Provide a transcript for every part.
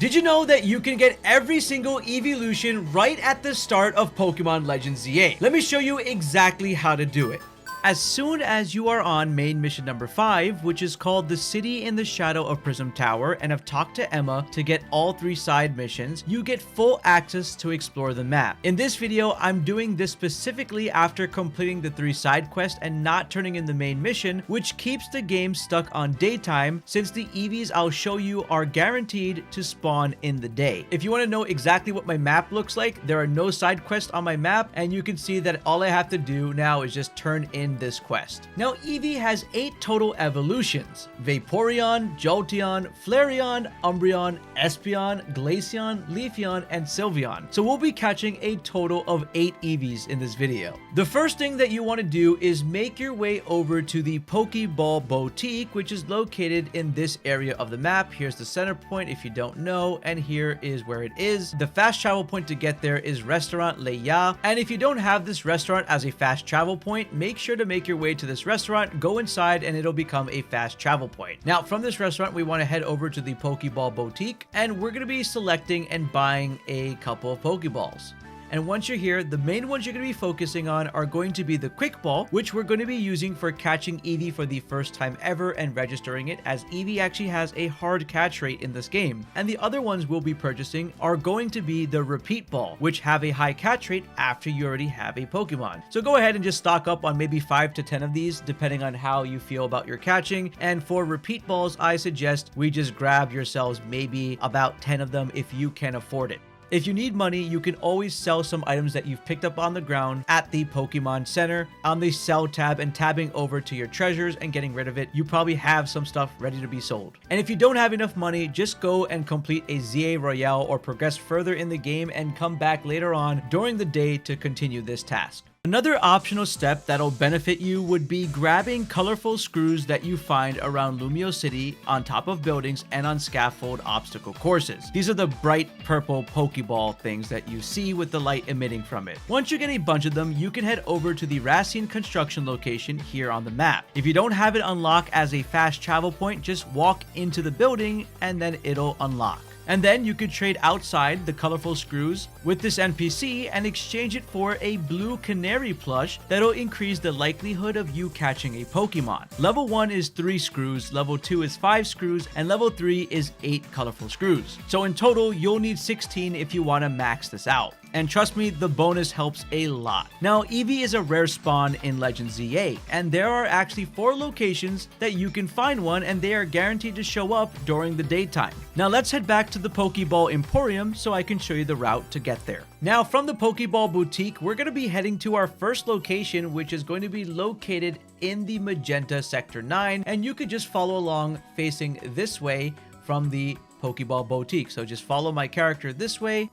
Did you know that you can get every single Eeveelution right at the start of Pokémon Legends Z-A? Let me show you exactly how to do it. As soon as you are on main mission number 5, which is called the City in the Shadow of Prism Tower, and have talked to Emma to get all 3 side missions, you get full access to explore the map. In this video, I'm doing this specifically after completing the 3 side quests and not turning in the main mission, which keeps the game stuck on daytime since the Eevees I'll show you are guaranteed to spawn in the day. If you want to know exactly what my map looks like, there are no side quests on my map, and you can see that all I have to do now is just turn in this quest. Now, Evee has 8 total evolutions: Vaporeon, Jolteon, Flareon, Umbreon, Espeon, Glaceon, Leafon, and Sylveon. So we'll be catching a total of 8 Eevees in this video. The first thing that you want to do is make your way over to the Pokeball Boutique, which is located in this area of the map. Here's the center point if you don't know, and here is where it is. The fast travel point to get there is Restaurant Leia, and if you don't have this restaurant as a fast travel point, make sure to make your way to this restaurant, go inside, and it'll become a fast travel point. Now, from this restaurant, we want to head over to the Pokeball Boutique, and we're going to be selecting and buying a couple of Pokeballs. And once you're here, the main ones you're going to be focusing on are going to be the Quick Ball, which we're going to be using for catching Evee for the first time ever and registering it, as Evee actually has a hard catch rate in this game. And the other ones we'll be purchasing are going to be the Repeat Ball, which have a high catch rate after you already have a Pokemon. So go ahead and just stock up on maybe 5 to 10 of these, depending on how you feel about your catching. And for Repeat Balls, I suggest we just grab yourselves maybe about 10 of them if you can afford it. If you need money, you can always sell some items that you've picked up on the ground at the Pokemon Center on the sell tab, and tabbing over to your treasures and getting rid of it. You probably have some stuff ready to be sold. And if you don't have enough money, just go and complete a ZA Royale or progress further in the game and come back later on during the day to continue this task. Another optional step that'll benefit you would be grabbing colorful screws that you find around Lumiose City, on top of buildings, and on scaffold obstacle courses. These are the bright purple Pokeball things that you see with the light emitting from it. Once you get a bunch of them, you can head over to the Racine construction location here on the map. If you don't have it unlocked as a fast travel point, just walk into the building and then it'll unlock. And then you could trade outside the colorful screws with this NPC and exchange it for a blue Canary plush that'll increase the likelihood of you catching a Pokemon. Level 1 is 3 screws, level 2 is 5 screws, and level 3 is 8 colorful screws. So in total, you'll need 16 if you want to max this out. And trust me, the bonus helps a lot. Now, Evee is a rare spawn in Legends Z-A, and there are actually 4 locations that you can find one, and they are guaranteed to show up during the daytime. Now let's head back to the Pokeball Emporium so I can show you the route to get there. Now, from the Pokeball Boutique, we're going to be heading to our first location, which is going to be located in the Magenta Sector 9, and you could just follow along facing this way from the Pokeball Boutique. So just follow my character this way,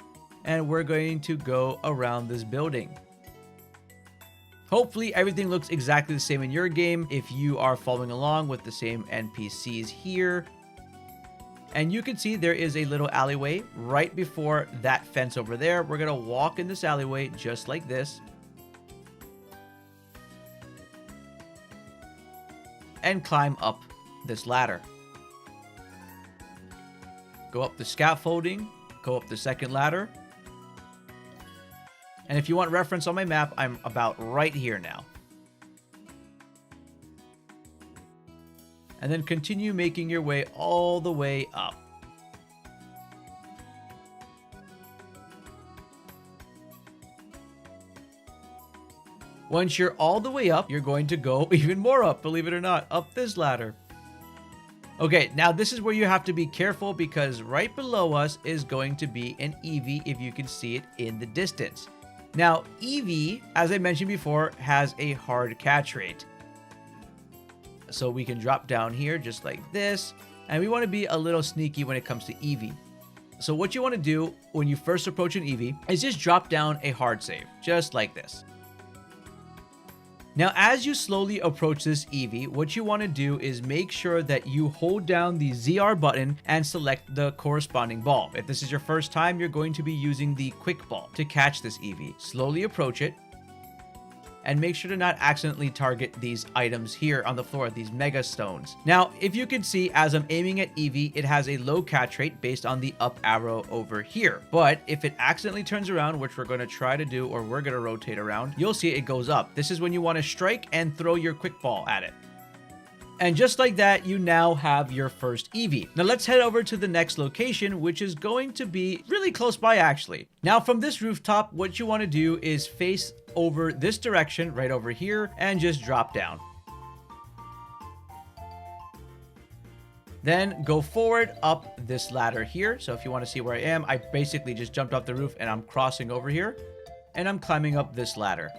and we're going to go around this building. Hopefully everything looks exactly the same in your game if you are following along with the same NPCs here. And you can see there is a little alleyway right before that fence over there. We're going to walk in this alleyway just like this, and climb up this ladder. Go up the scaffolding, go up the second ladder. And if you want reference on my map, I'm about right here now. And then continue making your way all the way up. Once you're all the way up, you're going to go even more up, believe it or not, up this ladder. Okay, now this is where you have to be careful, because right below us is going to be an Evee, if you can see it in the distance. Now, Evee, as I mentioned before, has a hard catch rate. So we can drop down here just like this, and we want to be a little sneaky when it comes to Evee. So what you want to do when you first approach an Evee is just drop down a hard save, just like this. Now, as you slowly approach this Evee, what you want to do is make sure that you hold down the ZR button and select the corresponding ball. If this is your first time, you're going to be using the Quick Ball to catch this Evee. Slowly approach it. and make sure to not accidentally target these items here on the floor, these mega stones. Now, if you can see, as I'm aiming at Eevee, it has a low catch rate based on the up arrow over here. But if it accidentally turns around, which we're going to try to do, or we're going to rotate around, you'll see it goes up. This is when you want to strike and throw your quick ball at it. And just like that, you now have your first Eevee. Now let's head over to the next location, which is going to be really close by actually. Now from this rooftop, what you want to do is face over this direction right over here and just drop down. Then go forward up this ladder here. So if you want to see where I am, I basically just jumped off the roof and I'm crossing over here and I'm climbing up this ladder.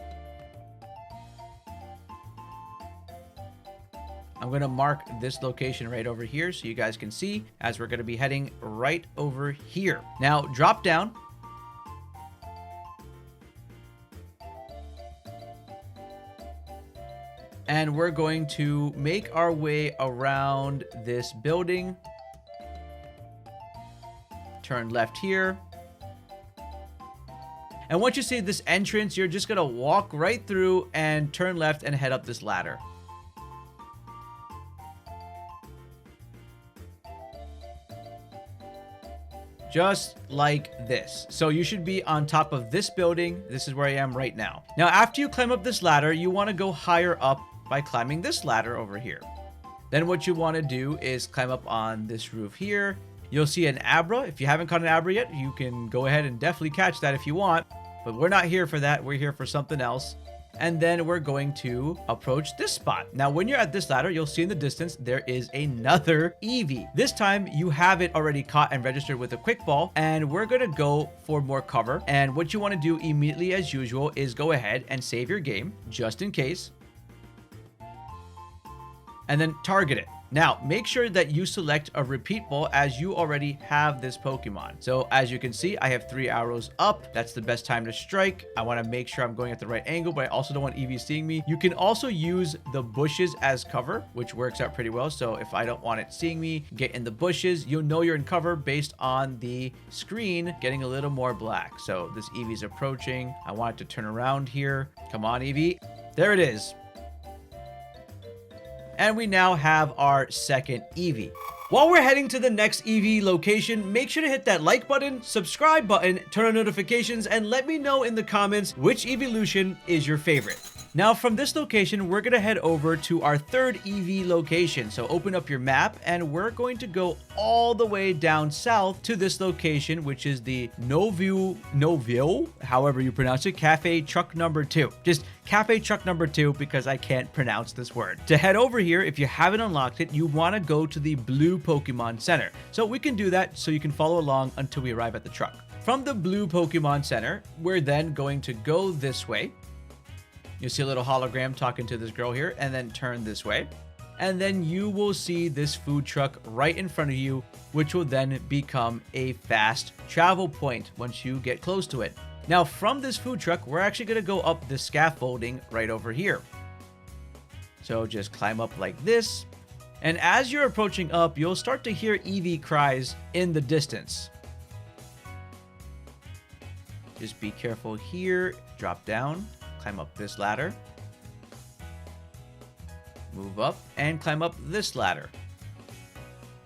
I'm going to mark this location right over here so you guys can see, as we're going to be heading right over here. Now drop down. And we're going to make our way around this building. Turn left here. And once you see this entrance, you're just going to walk right through and turn left and head up this ladder. Just like this. So you should be on top of this building. This is where I am right now. Now, after you climb up this ladder, you want to go higher up by climbing this ladder over here. Then what you want to do is climb up on this roof here. You'll see an Abra. If you haven't caught an Abra yet, you can go ahead and definitely catch that if you want. But we're not here for that. We're here for something else. And then we're going to approach this spot. Now, when you're at this ladder, you'll see in the distance, there is another Eevee. This time, you have it already caught and registered with a quick ball, and we're going to go for more cover. And what you want to do immediately, as usual, is go ahead and save your game, just in case. And then target it. Now, make sure that you select a repeat ball as you already have this Pokemon. So as you can see, I have 3 arrows up. That's the best time to strike. I want to make sure I'm going at the right angle, but I also don't want Eevee seeing me. You can also use the bushes as cover, which works out pretty well. So if I don't want it seeing me, get in the bushes. You'll know you're in cover based on the screen getting a little more black. So this Eevee's approaching. I want it to turn around here. Come on, Eevee. There it is. And we now have our second Eevee. While we're heading to the next Eevee location, make sure to hit that like button, subscribe button, turn on notifications, and let me know in the comments which Eeveelution is your favorite. Now from this location, we're going to head over to our third Eevee location. So open up your map and we're going to go all the way down south to this location, which is the Novio, however you pronounce it, Cafe Truck number 2. Just Cafe Truck number 2 because I can't pronounce this word. To head over here, if you haven't unlocked it, you want to go to the blue Pokemon Center. So we can do that so you can follow along until we arrive at the truck. From the blue Pokemon Center, we're then going to go this way. You'll see a little hologram talking to this girl here, and then turn this way. And then you will see this food truck right in front of you, which will then become a fast travel point once you get close to it. Now, from this food truck, we're actually going to go up the scaffolding right over here. So just climb up like this. And as you're approaching up, you'll start to hear Eevee cries in the distance. Just be careful here. Drop down. Climb up this ladder. Move up and climb up this ladder.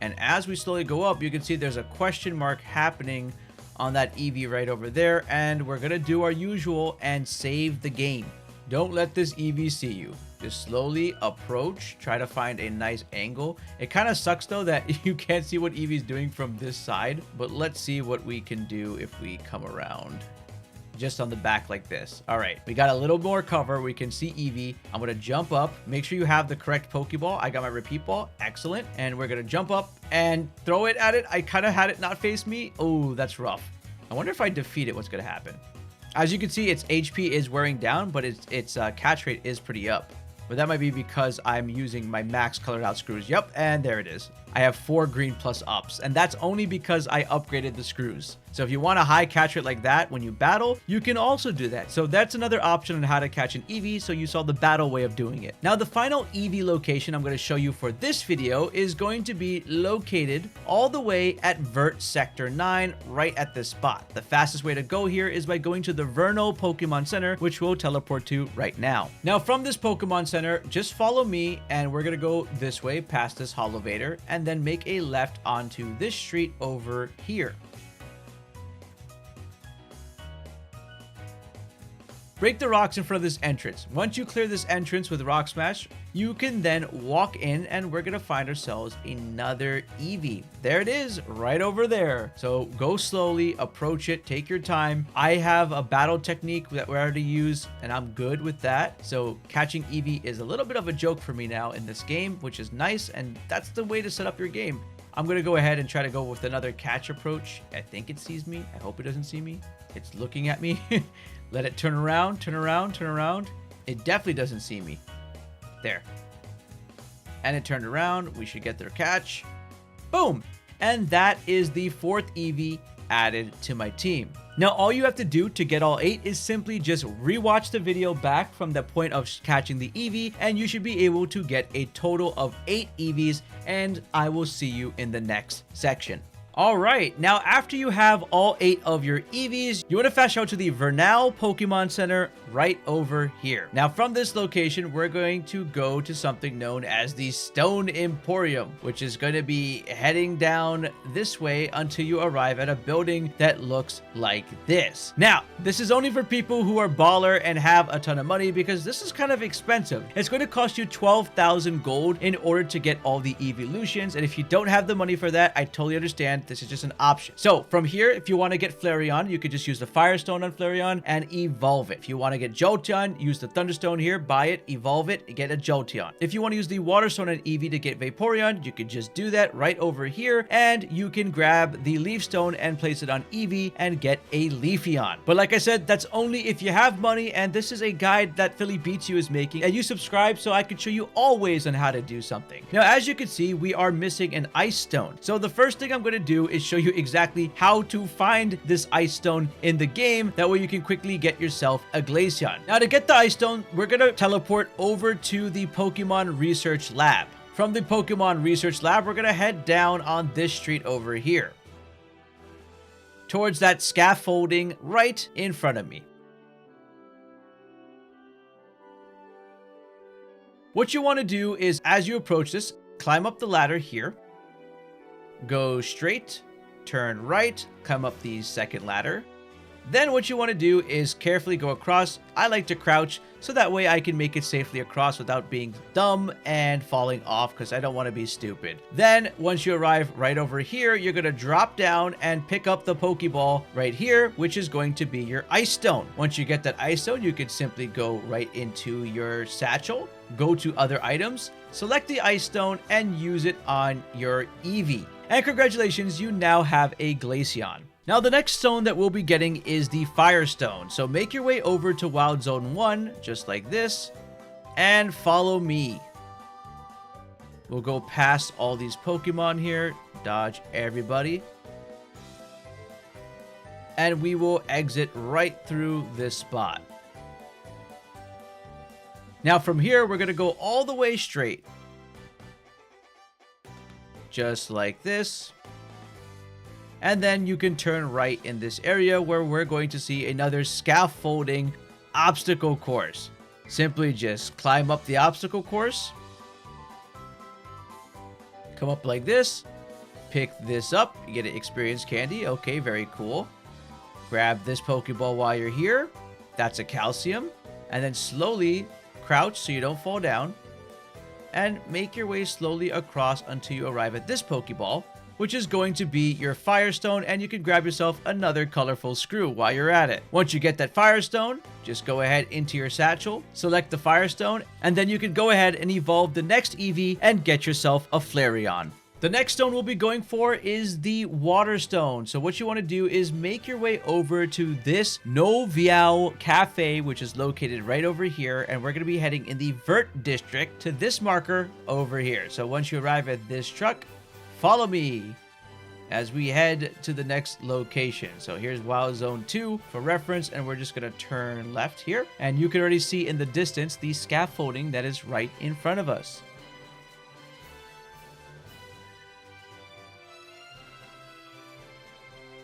And as we slowly go up, you can see there's a question mark happening on that Eevee right over there. And we're going to do our usual and save the game. Don't let this Eevee see you. Just slowly approach. Try to find a nice angle. It kind of sucks though that you can't see what Eevee's doing from this side. But let's see what we can do if we come around. Just on the back like this. All right, we got a little more cover. We can see Eevee. I'm going to jump up. Make sure you have the correct Pokeball. I got my repeat ball. Excellent. And we're going to jump up and throw it at it. I kind of had it not face me. Oh, that's rough. I wonder if I defeat it, what's going to happen? As you can see, its HP is wearing down, but its catch rate is pretty up. But that might be because I'm using my max colored out screws. Yep, and there it is. I have 4 green plus ups, and that's only because I upgraded the screws. So if you want a high catch rate like that when you battle, you can also do that. So that's another option on how to catch an Eevee. So you saw the battle way of doing it. Now the final Eevee location I'm going to show you for this video is going to be located all the way at Vert Sector 9, right at this spot. The fastest way to go here is by going to the Vernal Pokemon Center, which we'll teleport to right now. Now from this Pokemon Center, just follow me and we're going to go this way past this Holovator and then make a left onto this street over here. Break the rocks in front of this entrance. Once you clear this entrance with Rock Smash, you can then walk in and we're going to find ourselves another Eevee. There it is, right over there. So go slowly, approach it, take your time. I have a battle technique that we already use and I'm good with that. So catching Eevee is a little bit of a joke for me now in this game, which is nice, and that's the way to set up your game. I'm going to go ahead and try to go with another catch approach. I think it sees me. I hope it doesn't see me. It's looking at me. Let it turn around, turn around, turn around. It definitely doesn't see me. There. And it turned around. We should get their catch. Boom. And that is the 4th Eevee added to my team. Now, all you have to do to get all 8 is simply just rewatch the video back from the point of catching the Eevee, and you should be able to get a total of 8 Eevees, and I will see you in the next section. Alright, now after you have all 8 of your Eevees, you want to fast travel to the Vernal Pokemon Center right over here. Now from this location, we're going to go to something known as the Stone Emporium, which is going to be heading down this way until you arrive at a building that looks like this. Now, this is only for people who are baller and have a ton of money because this is kind of expensive. It's going to cost you 12,000 gold in order to get all the Eeveelutions, and if you don't have the money for that, I totally understand. This is just an option. So from here, if you want to get Flareon, you could just use the Firestone on Flareon and evolve it. If you want to get Jolteon, use the Thunderstone here, buy it, evolve it, and get a Jolteon. If you want to use the Waterstone on Evee to get Vaporeon, you could just do that right over here, and you can grab the Leafstone and place it on Evee and get a Leafeon. But like I said, that's only if you have money, and this is a guide that PhillyBeatzU is making, and you subscribe so I can show you all ways on how to do something. Now, as you can see, we are missing an Ice Stone. So the first thing I'm going to do is show you exactly how to find this Ice Stone in the game. That way you can quickly get yourself a Glaceon. Now to get the Ice Stone, we're going to teleport over to the Pokemon Research Lab. From the Pokemon Research Lab, we're going to head down on this street over here, towards that scaffolding right in front of me. What you want to do is, as you approach this, climb up the ladder here. Go straight, turn right, come up the second ladder. Then what you want to do is carefully go across. I like to crouch so that way I can make it safely across without being dumb and falling off because I don't want to be stupid. Then once you arrive right over here, you're going to drop down and pick up the Pokeball right here, which is going to be your Ice Stone. Once you get that Ice Stone, you can simply go right into your satchel, go to other items, select the Ice Stone, and use it on your Evee. And congratulations, you now have a Glaceon. Now the next stone that we'll be getting is the Firestone. So make your way over to Wild Zone 1, just like this, and follow me. We'll go past all these Pokemon here, dodge everybody, and we will exit right through this spot. Now from here, we're going to go all the way straight. Just like this. And then you can turn right in this area where we're going to see another scaffolding obstacle course. Simply just climb up the obstacle course. Come up like this. Pick this up. You get an experience candy. Okay, very cool. Grab this Pokeball while you're here. That's a calcium. And then slowly crouch so you don't fall down. And make your way slowly across until you arrive at this Pokeball, which is going to be your Firestone, and you can grab yourself another colorful screw while you're at it. Once you get that Firestone, just go ahead into your satchel, select the Firestone, and then you can go ahead and evolve the next Evee and get yourself a Flareon. The next stone we'll be going for is the Water Stone. So what you want to do is make your way over to this Noviao Cafe, which is located right over here. And we're going to be heading in the Vert District to this marker over here. So once you arrive at this truck, follow me as we head to the next location. So here's Wild Zone 2 for reference, and we're just going to turn left here. And you can already see in the distance the scaffolding that is right in front of us.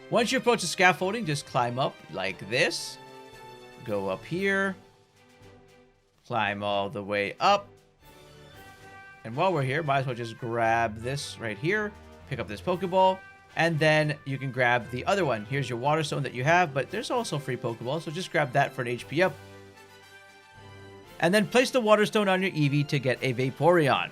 Once you approach the scaffolding, just climb up like this. Go up here. Climb all the way up. And while we're here, might as well just grab this right here. Pick up this Pokeball. And then you can grab the other one. Here's your Water Stone that you have, but there's also free Pokeballs, so just grab that for an HP up. And then place the Water Stone on your Eevee to get a Vaporeon.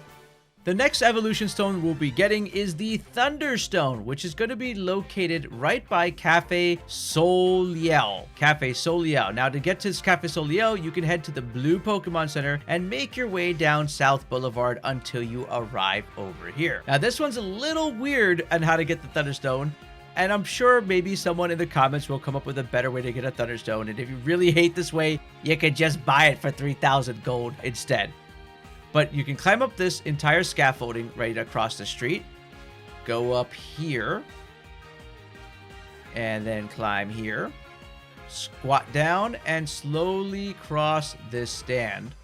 The next evolution stone we'll be getting is the Thunderstone, which is going to be located right by Café Soliel. Café Soliel. Now, to get to this Café Soliel, you can head to the Blue Pokemon Center and make your way down South Boulevard until you arrive over here. Now, this one's a little weird on how to get the Thunderstone, and I'm sure maybe someone in the comments will come up with a better way to get a Thunderstone, and if you really hate this way, you could just buy it for 3,000 gold instead. But you can climb up this entire scaffolding right across the street. Go up here. And then climb here. Squat down and slowly cross this stand.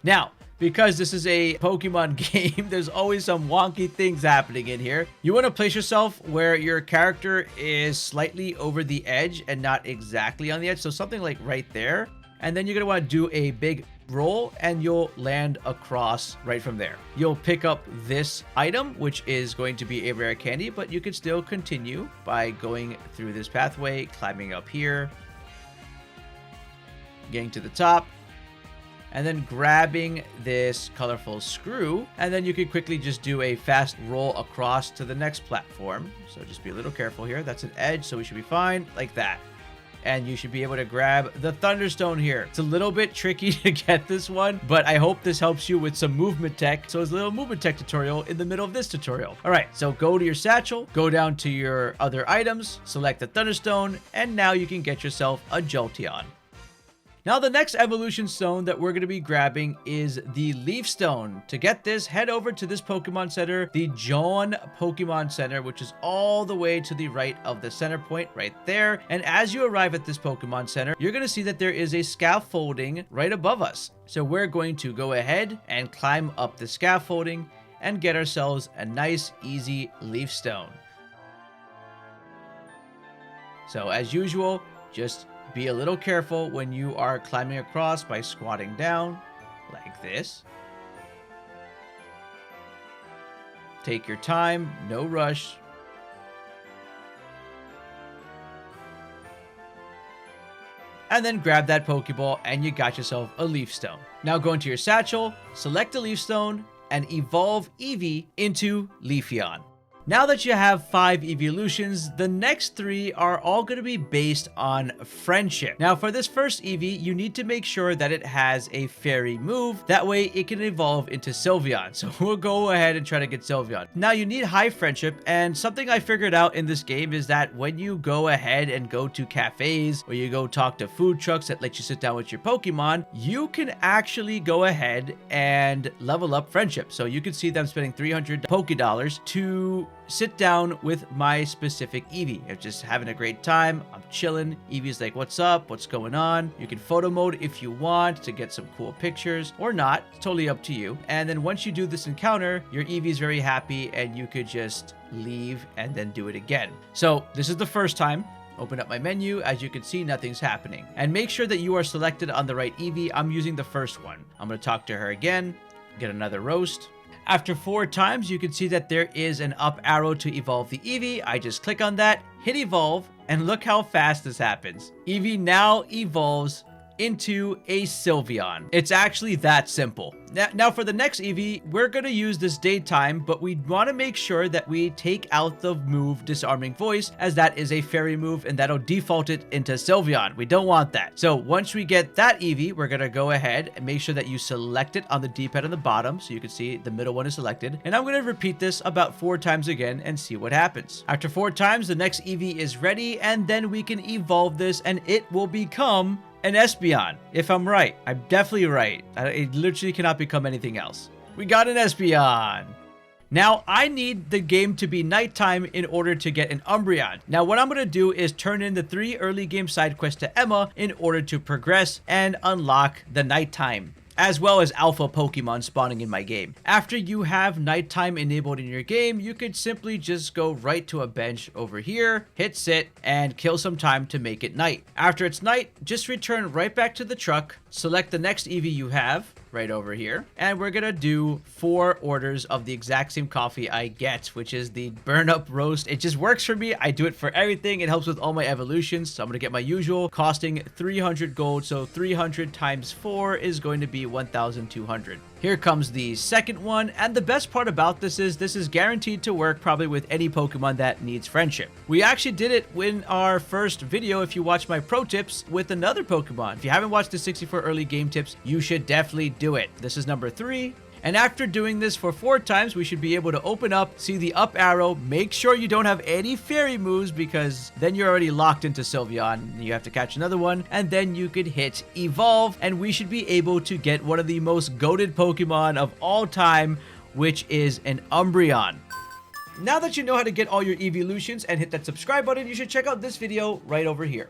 Now, because this is a Pokemon game, there's always some wonky things happening in here. You want to place yourself where your character is slightly over the edge and not exactly on the edge. So something like right there. And then you're going to want to do a big roll and you'll land across right from there. You'll pick up this item, which is going to be a rare candy, but you can still continue by going through this pathway, climbing up here, getting to the top, and then grabbing this colorful screw. And then you can quickly just do a fast roll across to the next platform. So just be a little careful here. That's an edge, so we should be fine like that. And you should be able to grab the Thunderstone here. It's a little bit tricky to get this one, but I hope this helps you with some movement tech. So it's a little movement tech tutorial in the middle of this tutorial. All right, so go to your satchel, go down to your other items, select the Thunderstone, and now you can get yourself a Jolteon. Now, the next evolution stone that we're going to be grabbing is the Leaf Stone. To get this, head over to this Pokemon Center, the John Pokemon Center, which is all the way to the right of the center point right there. And as you arrive at this Pokemon Center, you're going to see that there is a scaffolding right above us. So we're going to go ahead and climb up the scaffolding and get ourselves a nice, easy Leaf Stone. So as usual, just be a little careful when you are climbing across by squatting down like this. Take your time, no rush. And then grab that Pokeball and you got yourself a Leaf Stone. Now go into your satchel, select a Leaf Stone, and evolve Eevee into Leafeon. Now that you have 5 Eeveelutions, the next 3 are all going to be based on friendship. Now for this first Eevee, you need to make sure that it has a fairy move. That way it can evolve into Sylveon. So we'll go ahead and try to get Sylveon. Now you need high friendship, and something I figured out in this game is that when you go ahead and go to cafes or you go talk to food trucks that let you sit down with your Pokemon, you can actually go ahead and level up friendship. So you can see them spending 300 Pokedollars to sit down with my specific Eevee. I'm just having a great time. I'm chilling. Eevee's like, what's up? What's going on? You can photo mode if you want to get some cool pictures or not. It's totally up to you. And then once you do this encounter, your Eevee's very happy and you could just leave and then do it again. So this is the first time. Open up my menu. As you can see, nothing's happening. And make sure that you are selected on the right Eevee. I'm using the first one. I'm going to talk to her again, get another roast. After 4 times, you can see that there is an up arrow to evolve the Eevee. I just click on that, hit evolve, and look how fast this happens. Eevee now evolves into a Sylveon. It's actually that simple. Now for the next Eevee, we're going to use this daytime, but we want to make sure that we take out the move Disarming Voice, as that is a fairy move and that'll default it into Sylveon. We don't want that. So once we get that Eevee, we're going to go ahead and make sure that you select it on the D-pad on the bottom, so you can see the middle one is selected. And I'm going to repeat this about 4 times again and see what happens. After 4 times, the next Eevee is ready, and then we can evolve this and it will become an Espeon, if I'm right. I'm definitely right. It literally cannot become anything else. We got an Espeon. Now, I need the game to be nighttime in order to get an Umbreon. Now, what I'm going to do is turn in the 3 early game side quests to Emma in order to progress and unlock the nighttime, as well as alpha Pokemon spawning in my game. After you have nighttime enabled in your game, you could simply just go right to a bench over here, hit sit, and kill some time to make it night. After it's night, just return right back to the truck, select the next Eevee you have, right over here, and we're gonna do 4 orders of the exact same coffee I get, which is the burn up roast. It just works for me. I do it for everything. It helps with all my evolutions. So I'm gonna get my usual, costing 300 gold. So 300 times 4 is going to be 1,200. Here comes the second one, and the best part about this is guaranteed to work probably with any Pokemon that needs friendship. We actually did it in our first video, if you watch my pro tips, with another Pokemon. If you haven't watched the 64 early game tips, you should definitely do it. This is number 3. And after doing this for 4 times, we should be able to open up, see the up arrow, make sure you don't have any fairy moves because then you're already locked into Sylveon. You have to catch another one, and then you could hit evolve, and we should be able to get one of the most goated Pokemon of all time, which is an Umbreon. Now that you know how to get all your Eeveelutions and hit that subscribe button, you should check out this video right over here.